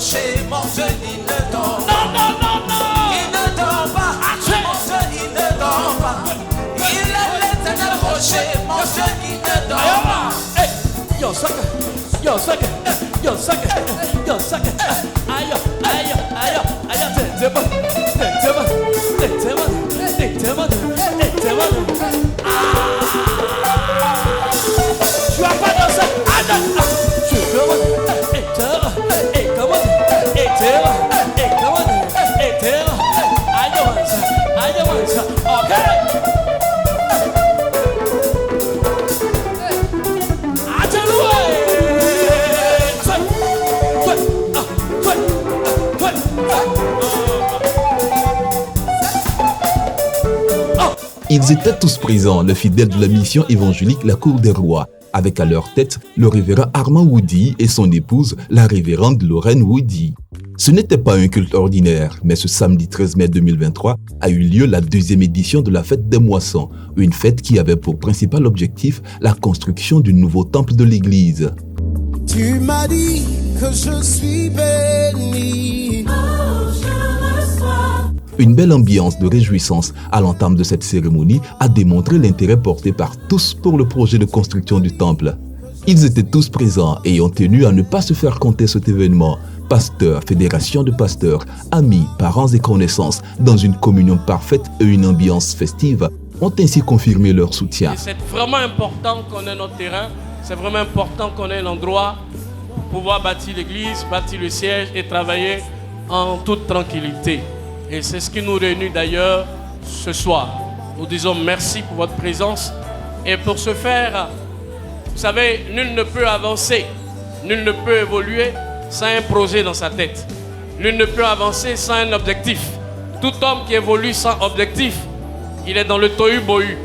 rocher, mon Dieu, il ne dort pas. Non, non, non, non. Il ne dort pas. Mon Dieu, il ne dort pas. Il est l'éternel rocher, mon Dieu, il ne dort pas. Yo, sucker. Yo, sucker. Yo, sucker. Yo, sucker. Aïe, aïe, aïe, aïe. Tu vas pas danser. Ils étaient tous présents, les fidèles de la mission évangélique La Cour des Rois, avec à leur tête le révérend Armand Woody et son épouse, la révérende Lorraine Woody. Ce n'était pas un culte ordinaire, mais ce samedi 13 mai 2023 a eu lieu la deuxième édition de la fête des moissons, une fête qui avait pour principal objectif la construction du nouveau temple de l'église. Tu m'as dit que je suis béni. Une belle ambiance de réjouissance à l'entame de cette cérémonie a démontré l'intérêt porté par tous pour le projet de construction du temple. Ils étaient tous présents et ont tenu à ne pas se faire compter cet événement. Pasteurs, fédération de pasteurs, amis, parents et connaissances, dans une communion parfaite et une ambiance festive, ont ainsi confirmé leur soutien. C'est vraiment important qu'on ait notre terrain, c'est vraiment important qu'on ait un endroit pour pouvoir bâtir l'église, bâtir le siège et travailler en toute tranquillité. Et c'est ce qui nous réunit d'ailleurs ce soir. Nous disons merci pour votre présence. Et pour ce faire, vous savez, nul ne peut avancer, nul ne peut évoluer sans un projet dans sa tête. Nul ne peut avancer sans un objectif. Tout homme qui évolue sans objectif, il est dans le tohu-bohu.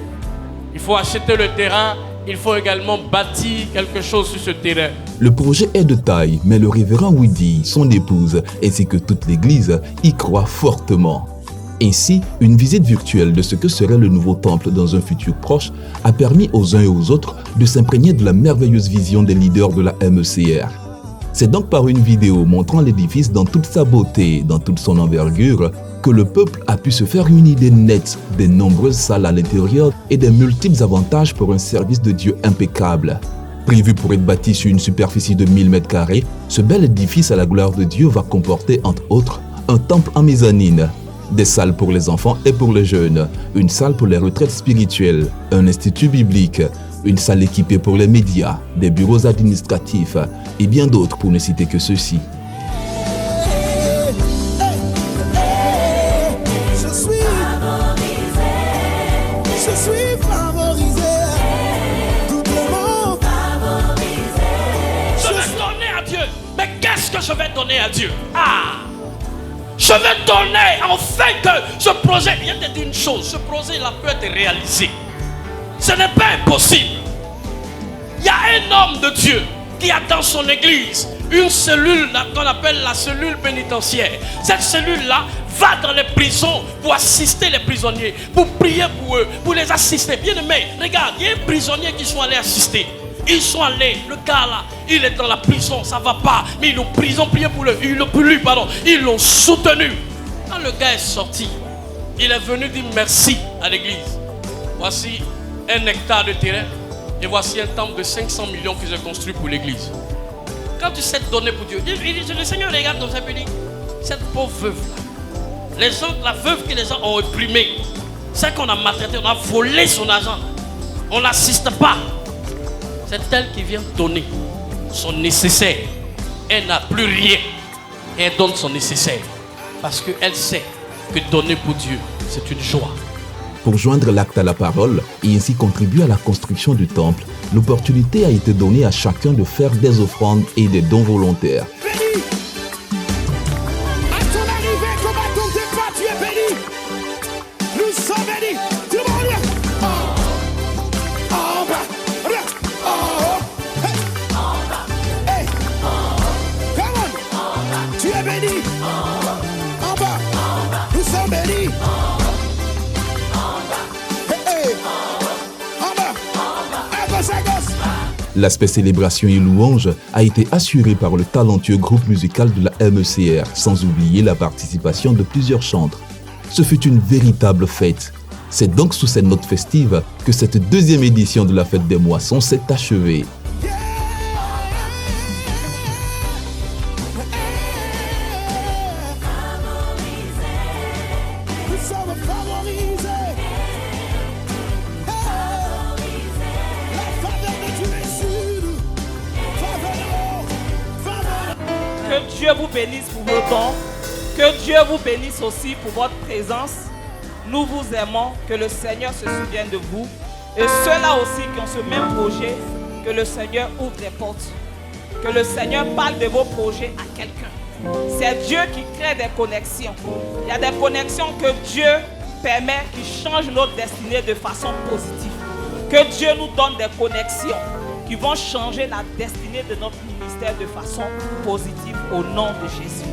Il faut acheter le terrain, il faut également bâtir quelque chose sur ce terrain. Le projet est de taille, mais le révérend Woody, son épouse, ainsi que toute l'église y croient fortement. Ainsi, une visite virtuelle de ce que serait le nouveau temple dans un futur proche a permis aux uns et aux autres de s'imprégner de la merveilleuse vision des leaders de la MECR. C'est donc par une vidéo montrant l'édifice dans toute sa beauté, dans toute son envergure, que le peuple a pu se faire une idée nette des nombreuses salles à l'intérieur et des multiples avantages pour un service de Dieu impeccable. Prévu pour être bâti sur une superficie de 1000 m², ce bel édifice à la gloire de Dieu va comporter, entre autres, un temple en mezzanine, des salles pour les enfants et pour les jeunes, une salle pour les retraites spirituelles, un institut biblique, une salle équipée pour les médias, des bureaux administratifs et bien d'autres pour ne citer que ceux-ci. Je vais donner à Dieu. Je vais donner afin que ce projet, il y a peut-être une chose, ce projet-là peut être réalisé. Ce n'est pas impossible. Il y a un homme de Dieu qui a dans son église une cellule qu'on appelle la cellule pénitentiaire. Cette cellule-là va dans les prisons pour assister les prisonniers, pour prier pour eux, pour les assister. Bien aimé, regarde, il y a un prisonnier qui sont allés assister. Ils sont allés, le gars là, il est dans la prison, ça va pas. Mais ils l'ont prié pour lui, ils l'ont soutenu. Quand le gars est sorti, il est venu dire merci à l'église. Voici 1 hectare de terrain et voici un temple de 500 millions que j'ai construit pour l'église. Quand tu sais donner pour Dieu, le Seigneur regarde comme ça et dit, cette pauvre veuve là, la veuve que les gens ont opprimée, c'est qu'on a maltraité, on a volé son argent, on n'assiste pas. C'est elle qui vient donner son nécessaire. Elle n'a plus rien. Elle donne son nécessaire. Parce qu'elle sait que donner pour Dieu, c'est une joie. Pour joindre l'acte à la parole et ainsi contribuer à la construction du temple, l'opportunité a été donnée à chacun de faire des offrandes et des dons volontaires. Béni! À ton arrivée, comme à ton départ, tu es béni! Nous sommes bénis! Tout le monde dit! En bas! Tu es béni. En bas. Nous sommes bénis. En bas. En bas. À gauche, à gauche. L'aspect célébration et louange a été assuré par le talentueux groupe musical de la MECR, sans oublier la participation de plusieurs chantres. Ce fut une véritable fête. C'est donc sous cette note festive que cette deuxième édition de la fête des moissons s'est achevée. Que Dieu vous bénisse pour vos dons. Que Dieu vous bénisse aussi pour votre présence. Nous vous aimons. Que le Seigneur se souvienne de vous. Et ceux-là aussi qui ont ce même projet, que le Seigneur ouvre des portes. Que le Seigneur parle de vos projets à quelqu'un. C'est Dieu qui crée des connexions. Il y a des connexions que Dieu permet qui changent notre destinée de façon positive. Que Dieu nous donne des connexions qui vont changer la destinée de notre ministère de façon positive au nom de Jésus.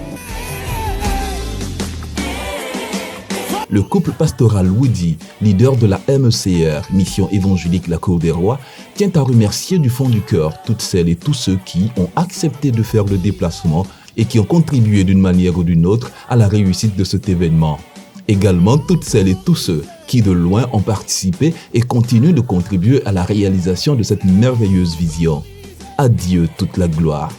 Le couple pastoral Woody, leader de la MECR, Mission évangélique La Cour des Rois, tient à remercier du fond du cœur toutes celles et tous ceux qui ont accepté de faire le déplacement et qui ont contribué d'une manière ou d'une autre à la réussite de cet événement. Également toutes celles et tous ceux qui de loin ont participé et continuent de contribuer à la réalisation de cette merveilleuse vision. À Dieu toute la gloire.